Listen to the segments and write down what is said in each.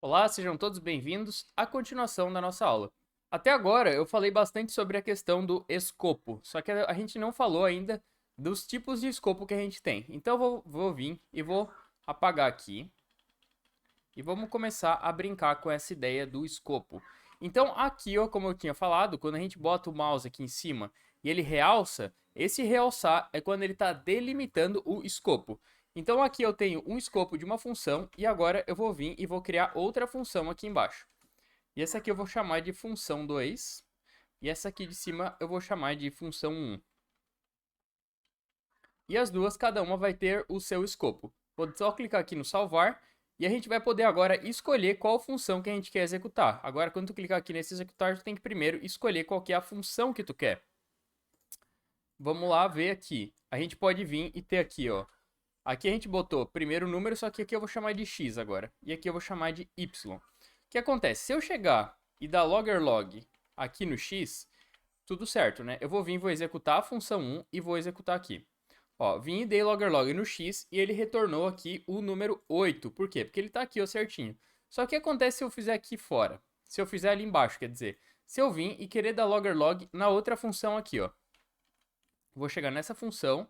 Olá, sejam todos bem-vindos à continuação da nossa aula. Até agora eu falei bastante sobre a questão do escopo, só que a gente não falou ainda dos tipos de escopo que a gente tem. Então eu vou vir e vou apagar aqui e vamos começar a brincar com essa ideia do escopo. Então aqui, ó, como eu tinha falado, quando a gente bota o mouse aqui em cima e ele realça, esse realçar é quando ele está delimitando o escopo. Então aqui eu tenho um escopo de uma função e agora eu vou vir e vou criar outra função aqui embaixo. E essa aqui eu vou chamar de função 2 e essa aqui de cima eu vou chamar de função 1. E as duas, cada uma vai ter o seu escopo. Vou só clicar aqui no salvar e a gente vai poder agora escolher qual função que a gente quer executar. Agora, quando tu clicar aqui nesse executar, tu tem que primeiro escolher qual que é a função que tu quer. Vamos lá ver aqui. A gente pode vir e ter aqui, ó. Aqui a gente botou primeiro o número, só que aqui eu vou chamar de x agora. E aqui eu vou chamar de y. O que acontece? Se eu chegar e dar log aqui no x, tudo certo, né? Eu vou vir, vou executar a função 1 e vou executar aqui. Ó, vim e dei log no x e ele retornou aqui o número 8. Por quê? Porque ele tá aqui, ó, certinho. Só que o que acontece se eu fizer aqui fora? Se eu fizer ali embaixo, quer dizer, se eu vir e querer dar log na outra função aqui, ó. Vou chegar nessa função,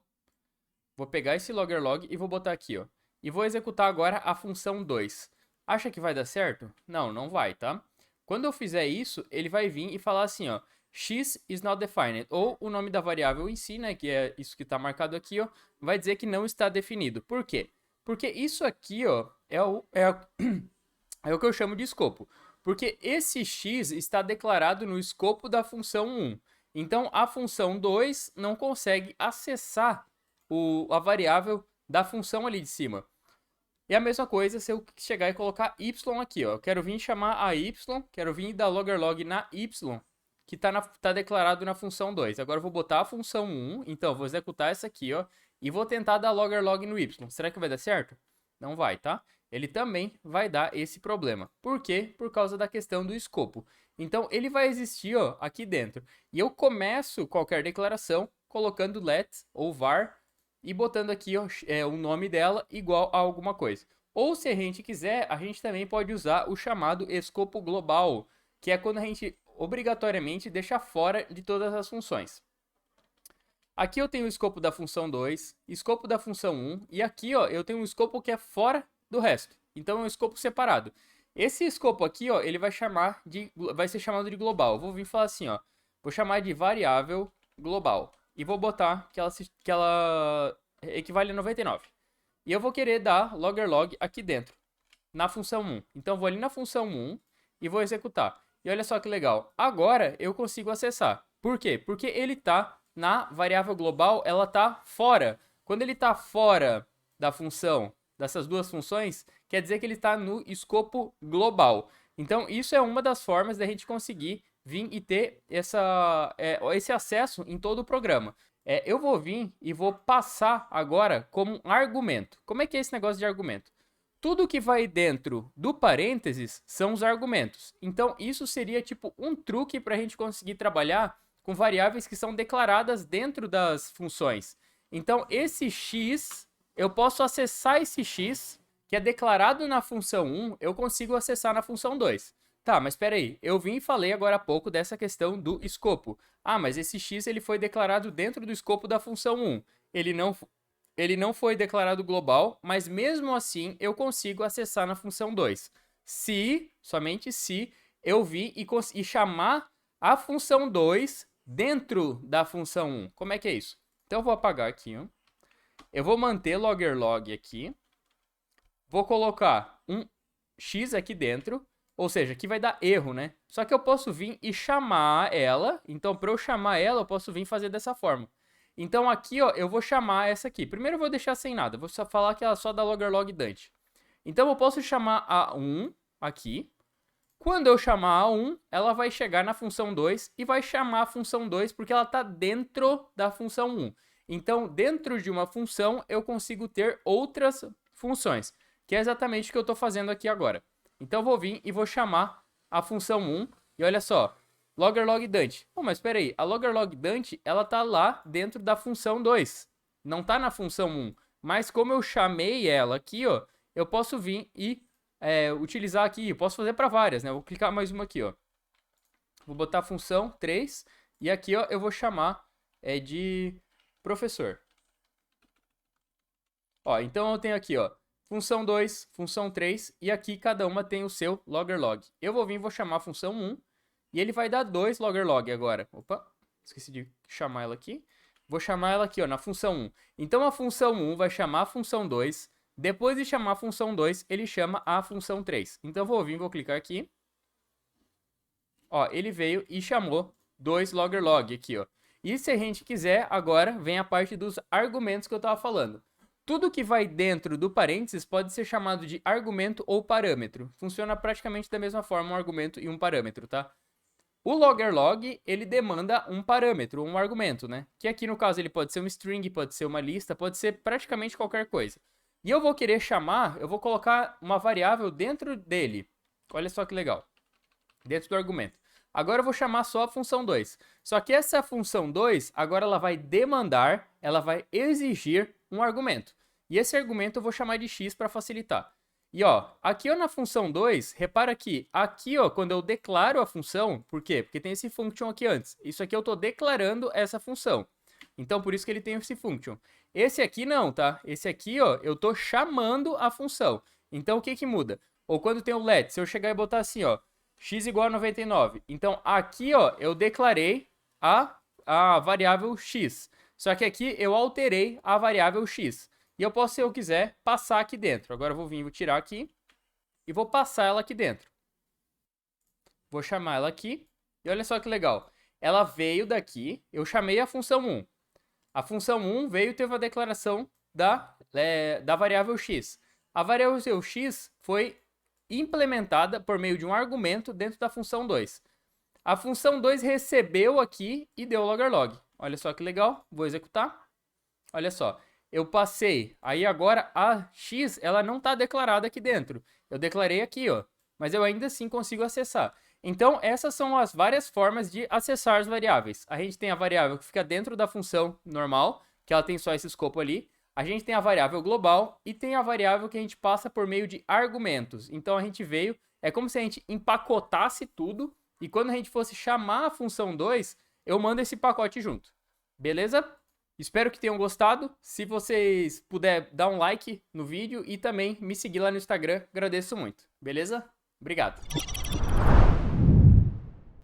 vou pegar esse log e vou botar aqui, ó. E vou executar agora a função 2. Acha que vai dar certo? Não, não vai, tá? Quando eu fizer isso, ele vai vir e falar assim, ó. X is not defined, ou o nome da variável em si, né, que é isso que está marcado aqui, ó, vai dizer que não está definido. Por quê? Porque isso aqui, ó, é o que eu chamo de escopo. Porque esse x está declarado no escopo da função 1. Então, a função 2 não consegue acessar a variável da função ali de cima. E a mesma coisa se eu chegar e colocar y aqui, ó. Eu quero vir chamar a y, quero vir dar log na y, que tá declarado na função 2. Agora eu vou botar a função 1, então eu vou executar essa aqui, ó, e vou tentar dar log no y. Será que vai dar certo? Não vai, tá? Ele também vai dar esse problema. Por quê? Por causa da questão do escopo. Então ele vai existir, ó, aqui dentro. E eu começo qualquer declaração colocando let ou var e botando aqui ó, o nome dela igual a alguma coisa. Ou se a gente quiser, a gente também pode usar o chamado escopo global, que é quando a gente obrigatoriamente deixa fora de todas as funções. Aqui eu tenho o escopo da função 2, escopo da função 1, e aqui ó, eu tenho um escopo que é fora do resto. Então é um escopo separado. Esse escopo aqui, ó, ele vai ser chamado de global. Eu vou vir falar assim, ó, vou chamar de variável global e vou botar que ela equivale a 99. E eu vou querer dar log aqui dentro, na função 1. Então eu vou ali na função 1 e vou executar. E olha só que legal. Agora eu consigo acessar. Por quê? Porque ele está na variável global, ela está fora. Quando ele está fora da função, dessas duas funções, quer dizer que ele está no escopo global. Então isso é uma das formas da gente conseguir vir e ter esse acesso em todo o programa. Eu vou vir e vou passar agora como um argumento. Como é que é esse negócio de argumento? Tudo que vai dentro do parênteses são os argumentos. Então, isso seria tipo um truque para a gente conseguir trabalhar com variáveis que são declaradas dentro das funções. Então, esse x, eu posso acessar esse x, que é declarado na função 1, eu consigo acessar na função 2. Tá, mas espera aí, eu vim e falei agora há pouco dessa questão do escopo. Ah, mas esse x ele foi declarado dentro do escopo da função 1. Ele não foi declarado global, mas mesmo assim eu consigo acessar na função 2. Somente se, eu vir e chamar a função 2 dentro da função 1. Como é que é isso? Então eu vou apagar aqui, ó. Eu vou manter log aqui. Vou colocar um x aqui dentro. Ou seja, aqui vai dar erro, né? Só que eu posso vir e chamar ela. Então, para eu chamar ela, eu posso vir fazer dessa forma. Então, aqui, ó, eu vou chamar essa aqui. Primeiro eu vou deixar sem nada. Vou só falar que ela só dá log Dante. Então, eu posso chamar a 1 aqui. Quando eu chamar a 1, ela vai chegar na função 2 e vai chamar a função 2 porque ela está dentro da função 1. Então, dentro de uma função, eu consigo ter outras funções, que é exatamente o que eu estou fazendo aqui agora. Então, eu vou vir e vou chamar a função 1. E olha só, log Dante. Oh, mas espera aí, a log Dante, ela tá lá dentro da função 2. Não tá na função 1. Mas como eu chamei ela aqui, ó, eu posso vir e utilizar aqui, eu posso fazer para várias, né? Eu vou clicar mais uma aqui, ó. Vou botar a função 3 e aqui, ó, eu vou chamar de professor. Ó, então eu tenho aqui, ó, função 2, função 3 e aqui cada uma tem o seu logger_log. Eu vou vir e vou chamar a função 1 e ele vai dar 2 logger_log agora. Opa, esqueci de chamar ela aqui. Vou chamar ela aqui, ó, na função 1. Então a função 1 vai chamar a função 2. Depois de chamar a função 2, ele chama a função 3. Então eu vou vir, vou clicar aqui. Ó, ele veio e chamou 2 logger_log aqui, ó. E se a gente quiser, agora vem a parte dos argumentos que eu estava falando. Tudo que vai dentro do parênteses pode ser chamado de argumento ou parâmetro. Funciona praticamente da mesma forma um argumento e um parâmetro, tá? O logger_log, ele demanda um parâmetro, um argumento, né? Que aqui no caso ele pode ser um string, pode ser uma lista, pode ser praticamente qualquer coisa. E eu vou querer chamar, eu vou colocar uma variável dentro dele. Olha só que legal. Dentro do argumento. Agora eu vou chamar só a função 2. Só que essa função 2, agora ela vai demandar, ela vai exigir um argumento. E esse argumento eu vou chamar de x para facilitar. E ó, aqui ó, na função 2, repara que aqui ó, quando eu declaro a função, por quê? Porque tem esse function aqui antes. Isso aqui eu estou declarando essa função. Então por isso que ele tem esse function. Esse aqui não, tá? Esse aqui ó, eu estou chamando a função. Então o que que muda? Ou quando tem o let, se eu chegar e botar assim ó, x igual a 99. Então aqui ó, eu declarei a variável x. Só que aqui eu alterei a variável x. E eu posso, se eu quiser, passar aqui dentro. Agora eu vou vir, vou tirar aqui e vou passar ela aqui dentro. Vou chamar ela aqui. E olha só que legal. Ela veio daqui, eu chamei a função 1. A função 1 veio e teve a declaração da variável x. A variável x foi implementada por meio de um argumento dentro da função 2. A função 2 recebeu aqui e deu logger_log. Olha só que legal. Vou executar. Olha só. Eu passei, aí agora a x, ela não está declarada aqui dentro. Eu declarei aqui, ó, mas eu ainda assim consigo acessar. Então, essas são as várias formas de acessar as variáveis. A gente tem a variável que fica dentro da função normal, que ela tem só esse escopo ali. A gente tem a variável global e tem a variável que a gente passa por meio de argumentos. Então, a gente veio, é como se a gente empacotasse tudo e quando a gente fosse chamar a função 2, eu mando esse pacote junto. Beleza? Espero que tenham gostado. Se vocês puderem dar um like no vídeo e também me seguir lá no Instagram, agradeço muito. Beleza? Obrigado.